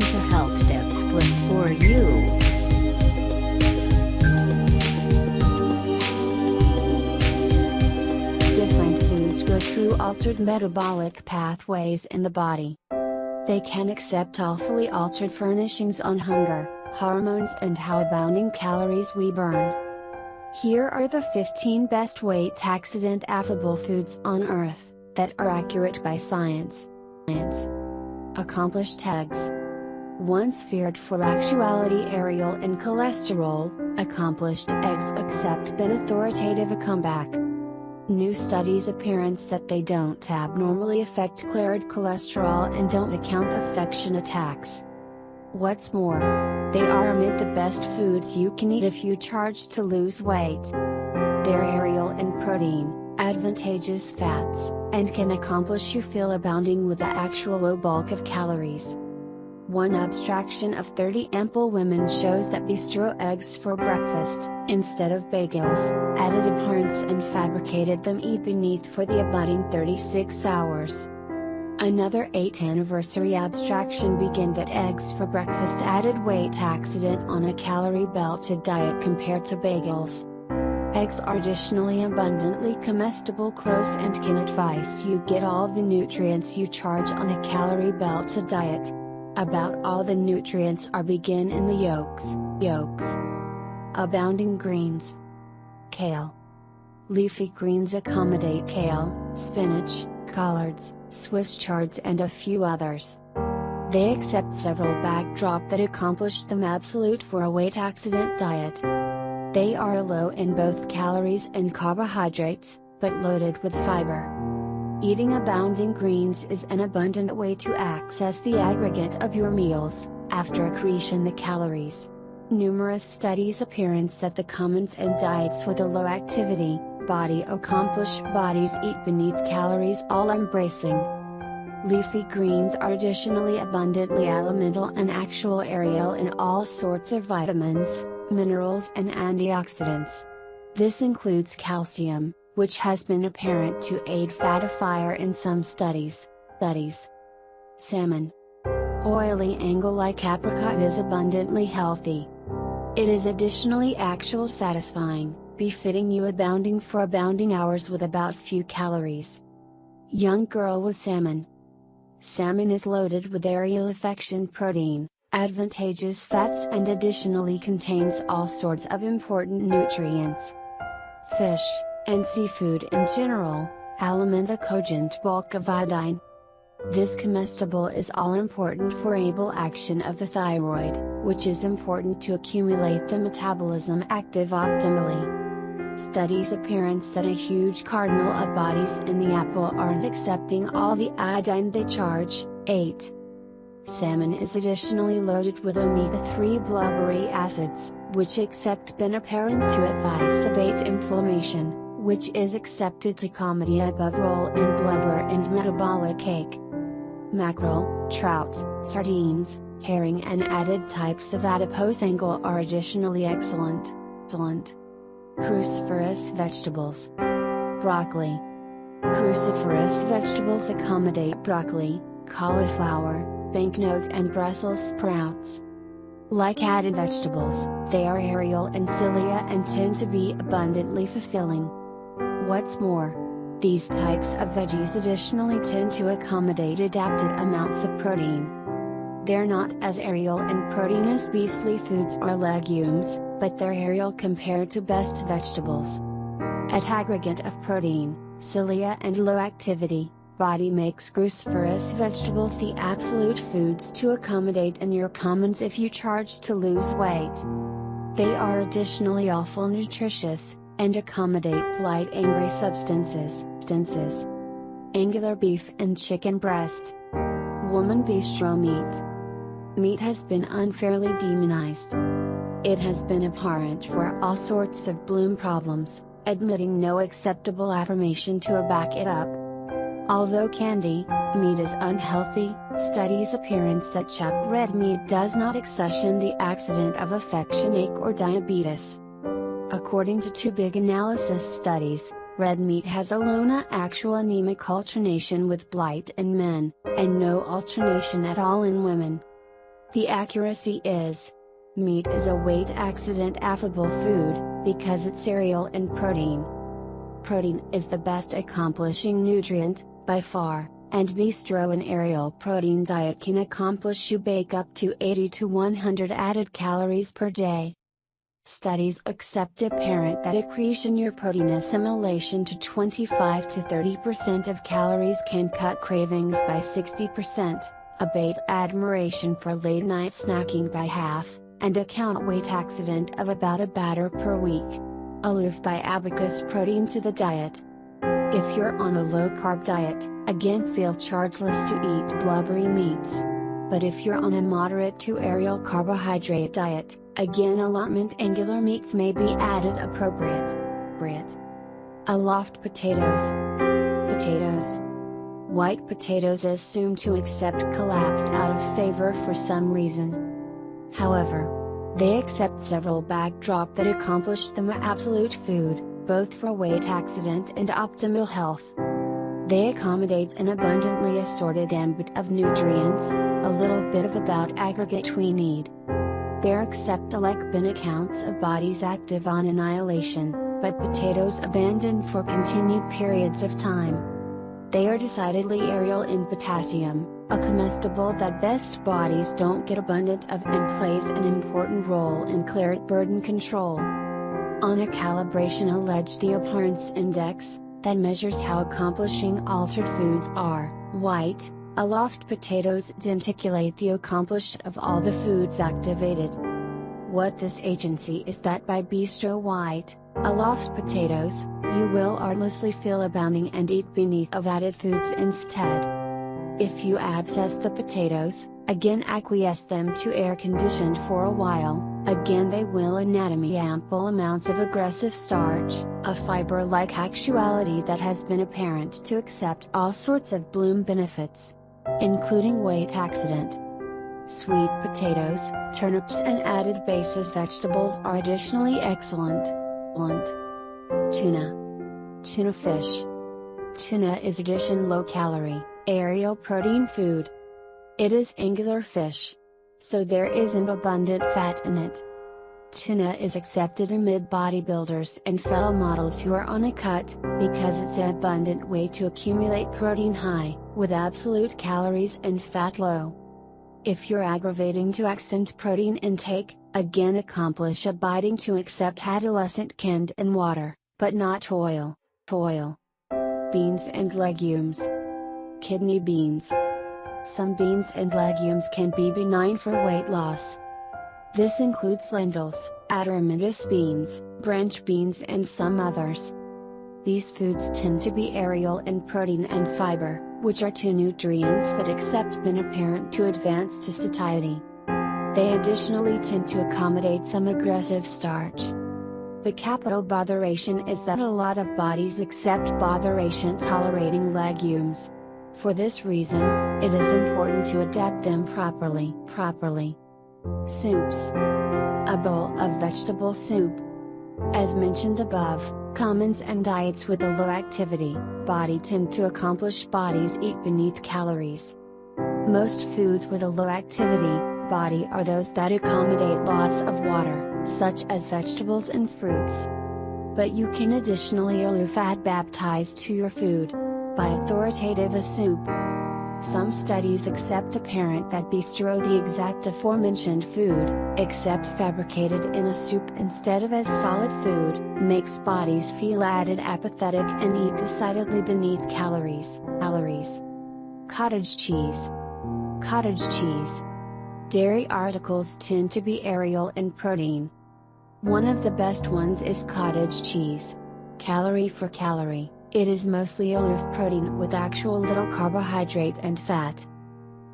welcome to Health Tips Plus for You. Different foods go through altered metabolic pathways in the body. They can accept awfully altered furnishings on hunger, hormones and how abounding calories we burn. Here are the 15 best weight accident affable foods on earth, that are accurate by science. Accomplished eggs. Once feared for actuality aerial and cholesterol, accomplished eggs accept been authoritative a comeback. New studies appearance that they don't abnormally affect cleared cholesterol and don't account affection attacks. What's more, they are amid the best foods you can eat if you charge to lose weight. They're aerial in protein, advantageous fats, and can accomplish you feel abounding with the actual low bulk of calories. One abstraction of 30 ample women shows that bistro eggs for breakfast, instead of bagels, added abhorrence and fabricated them eat beneath for the abiding 36 hours. Another 8th anniversary abstraction began that eggs for breakfast added weight accident on a calorie belted diet compared to bagels. Eggs are additionally abundantly comestible close and can advise you get all the nutrients you charge on a calorie belted diet. About all the nutrients are begin in the yolks. Abounding greens. Kale. Leafy greens accommodate kale, spinach, collards, Swiss chards and a few others. They accept several backdrop that accomplish them absolute for a weight accident diet. They are low in both calories and carbohydrates, but loaded with fiber. Eating abounding greens is an abundant way to access the aggregate of your meals, after accretion the calories. Numerous studies appearance that the commons and diets with a low activity body accomplish bodies eat beneath calories all embracing. Leafy greens are additionally abundantly elemental and actual aerial in all sorts of vitamins, minerals and antioxidants. This includes calcium, which has been apparent to aid fatifier in some studies. Salmon. Oily angle like apricot is abundantly healthy. It is additionally actual satisfying, befitting you abounding for abounding hours with about few calories. Young girl with salmon. Salmon is loaded with aerial affection protein, advantageous fats and additionally contains all sorts of important nutrients. Fish, and seafood in general, alimenta cogent bulk of iodine. This comestible is all important for able action of the thyroid, which is important to accumulate the metabolism active optimally. Studies appearance that a huge cardinal of bodies in the apple aren't accepting all the iodine they charge. 8. Salmon is additionally loaded with omega-3 blubbery acids, which accept been apparent to exacerbate inflammation, which is accepted to comedy above roll in blubber and metabolic ache. Mackerel, trout, sardines, herring and added types of adipose angle are additionally excellent. Cruciferous vegetables. Broccoli. Cruciferous vegetables accommodate broccoli, cauliflower, banknote and Brussels sprouts. Like added vegetables, they are aerial in cilia and tend to be abundantly fulfilling. What's more, these types of veggies additionally tend to accommodate adapted amounts of protein. They're not as aerial in protein as beastly foods or legumes, but they're aerial compared to best vegetables. At aggregate of protein, cilia and low activity, body makes cruciferous vegetables the absolute foods to accommodate in your commons if you charge to lose weight. They are additionally awful nutritious, and accommodate light angry substances. Angular beef and chicken breast. Woman bistro meat. Meat has been unfairly demonized. It has been abhorrent for all sorts of bloom problems, admitting no acceptable affirmation to back it up. Although candy, meat is unhealthy, studies appearance that chopped red meat does not accession the accident of affection ache or diabetes. According to 2 big analysis studies, red meat has alone actual anemic alternation with blight in men, and no alternation at all in women. The accuracy is: meat is a weight accident affable food, because it's cereal in protein. Protein is the best accomplishing nutrient, by far, and bistro and aerial protein diet can accomplish you bake up to 80 to 100 added calories per day. Studies accept apparent that accretion your protein assimilation to 25 to 30% of calories can cut cravings by 60%, abate admiration for late night snacking by half, and account weight accident of about a batter per week. Aloof by abacus protein to the diet. If you're on a low-carb diet, again feel chargeless to eat blubbery meats. But if you're on a moderate to aerial carbohydrate diet, again allotment angular meats may be added appropriate. Aloft potatoes. Potatoes. White potatoes assumed to accept collapsed out of favor for some reason. However, they accept several backdrop that accomplish them absolute food, both for weight accident and optimal health. They accommodate an abundantly assorted ambit of nutrients, a little bit of about aggregate we need. They're accept alike bin accounts of bodies active on annihilation, but potatoes abandoned for continued periods of time. They are decidedly aerial in potassium, a comestible that best bodies don't get abundant of and plays an important role in clear burden control. On a calibration alleged the abhorrence index, that measures how accomplishing altered foods are, white, aloft potatoes denticulate the accomplished of all the foods activated. What this agency is that by bistro white, aloft potatoes, you will artlessly feel abounding and eat beneath of added foods instead. If you abscess the potatoes, again acquiesce them to air conditioned for a while, again they will anatomy ample amounts of aggressive starch, a fiber-like actuality that has been apparent to accept all sorts of bloom benefits, including weight accident. Sweet potatoes, turnips and added basis vegetables are additionally excellent. Tuna. Tuna fish. Tuna is addition low-calorie, aerial protein food. It is angular fish, so there isn't abundant fat in it. Tuna is accepted amid bodybuilders and fetal models who are on a cut, because it's an abundant way to accumulate protein high, with absolute calories and fat low. If you're aggravating to accent protein intake, again accomplish abiding to accept adolescent canned in water, but not oil. Beans and legumes. Kidney beans. Some beans and legumes can be benign for weight loss. This includes lentils, aromatous beans, branch beans and some others. These foods tend to be aerial in protein and fiber, which are two nutrients that accept been apparent to advance to satiety. They additionally tend to accommodate some aggressive starch. The capital botheration is that a lot of bodies accept botheration tolerating legumes. For this reason, it is important to adapt them properly. Soups. A bowl of vegetable soup. As mentioned above, commons and diets with a low activity body tend to accomplish bodies eat beneath calories. Most foods with a low activity body are those that accommodate lots of water, such as vegetables and fruits. But you can additionally aloof add baptized to your food, by authoritative a soup. Some studies accept apparent that bistro the exact aforementioned food, except fabricated in a soup instead of as solid food, makes bodies feel added apathetic and eat decidedly beneath calories. Cottage cheese. Cottage cheese. Dairy articles tend to be aerial in protein. One of the best ones is cottage cheese. Calorie for calorie, it is mostly aloof protein with actual little carbohydrate and fat.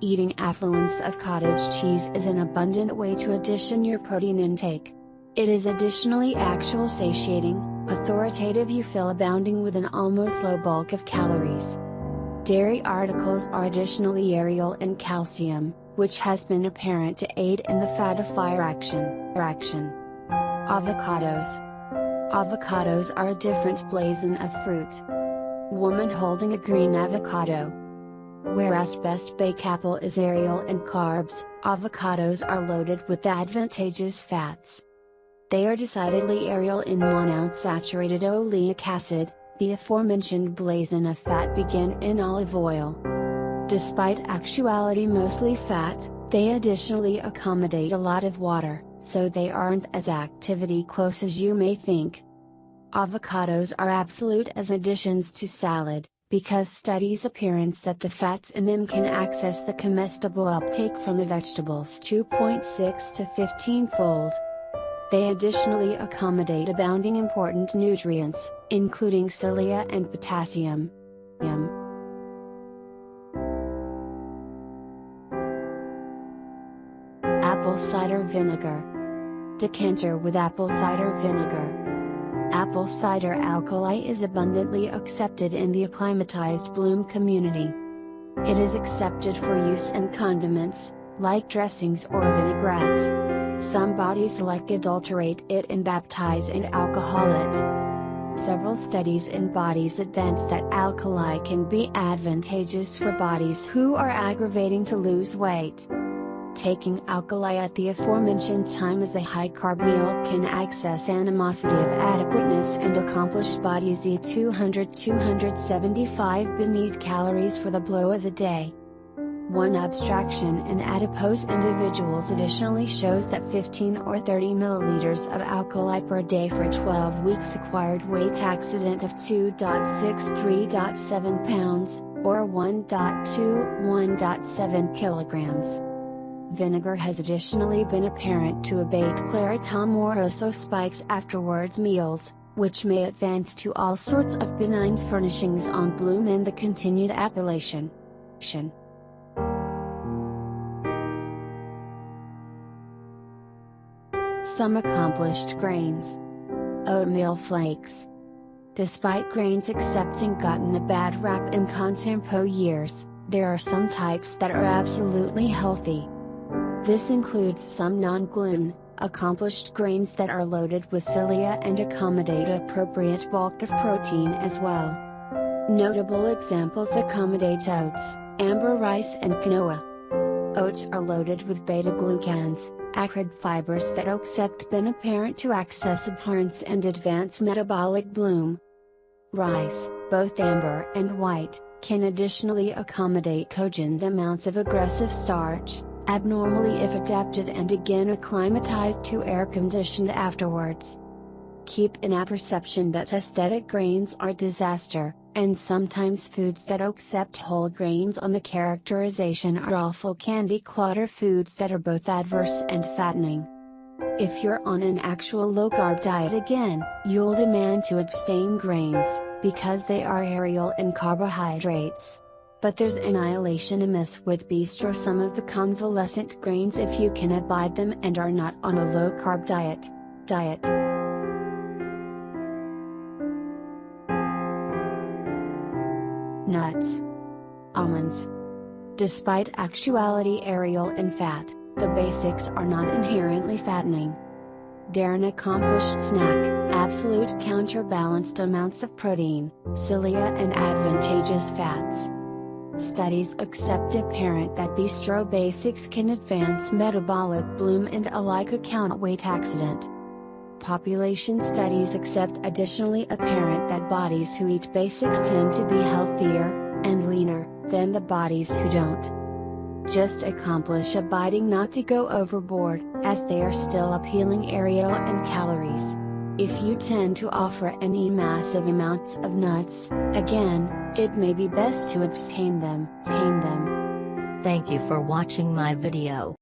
Eating affluence of cottage cheese is an abundant way to addition your protein intake. It is additionally actual satiating, authoritative you feel abounding with an almost low bulk of calories. Dairy articles are additionally aerial in calcium, which has been apparent to aid in the fatifier action. Avocados. Avocados are a different blazon of fruit. Woman holding a green avocado. Whereas best bake apple is aerial in carbs, avocados are loaded with advantageous fats. They are decidedly aerial in monounsaturated oleic acid, the aforementioned blazon of fat begin in olive oil. Despite actuality mostly fat, they additionally accommodate a lot of water, so they aren't as activity close as you may think. Avocados are absolute as additions to salad, because studies appearance that the fats in them can access the comestible uptake from the vegetables 2.6 to 15-fold. They additionally accommodate abounding important nutrients, including cilia and potassium. Apple cider vinegar. Decanter with apple cider vinegar. Apple cider alkali is abundantly accepted in the acclimatized bloom community. It is accepted for use in condiments, like dressings or vinaigrettes. Some bodies adulterate it and baptize and alcohol it. Several studies in bodies advance that alkali can be advantageous for bodies who are aggravating to lose weight. Taking alkali at the aforementioned time as a high-carb meal can access animosity of adequateness and accomplish bodies 200-275 beneath calories for the blow of the day. One abstraction in adipose individuals additionally shows that 15 or 30 milliliters of alkali per day for 12 weeks acquired weight accident of 2.63.7 pounds, or 1.7 kilograms. Vinegar has additionally been apparent to abate claritomoroso spikes afterwards meals, which may advance to all sorts of benign furnishings on bloom in the continued appellation. Some accomplished grains. Oatmeal flakes. Despite grains accepting gotten a bad rap in contempo years, there are some types that are absolutely healthy. This includes some non-gluten, accomplished grains that are loaded with cilia and accommodate appropriate bulk of protein as well. Notable examples accommodate oats, amber rice and quinoa. Oats are loaded with beta-glucans, acrid fibers that accept been apparent to access abhorrence and advance metabolic bloom. Rice, both amber and white, can additionally accommodate cogent amounts of aggressive starch, abnormally if adapted and again acclimatized to air conditioned afterwards. Keep in apperception that aesthetic grains are disaster, and sometimes foods that accept whole grains on the characterization are awful candy clutter foods that are both adverse and fattening. If you're on an actual low-carb diet again, you'll demand to abstain grains, because they are aerial in carbohydrates. But there's annihilation amiss with bistro some of the convalescent grains if you can abide them and are not on a low-carb diet. Nuts. Almonds. Despite actuality aerial in fat, the basics are not inherently fattening. They're an accomplished snack, absolute counterbalanced amounts of protein, cilia and advantageous fats. Studies accept apparent that bistro basics can advance metabolic bloom and alike account weight accident. Population studies accept additionally apparent that bodies who eat basics tend to be healthier, and leaner, than the bodies who don't. Just accomplish abiding not to go overboard, as they are still appealing aerial and calories. If you tend to offer any massive amounts of nuts, again, it may be best to abstain them. Thank you for watching my video.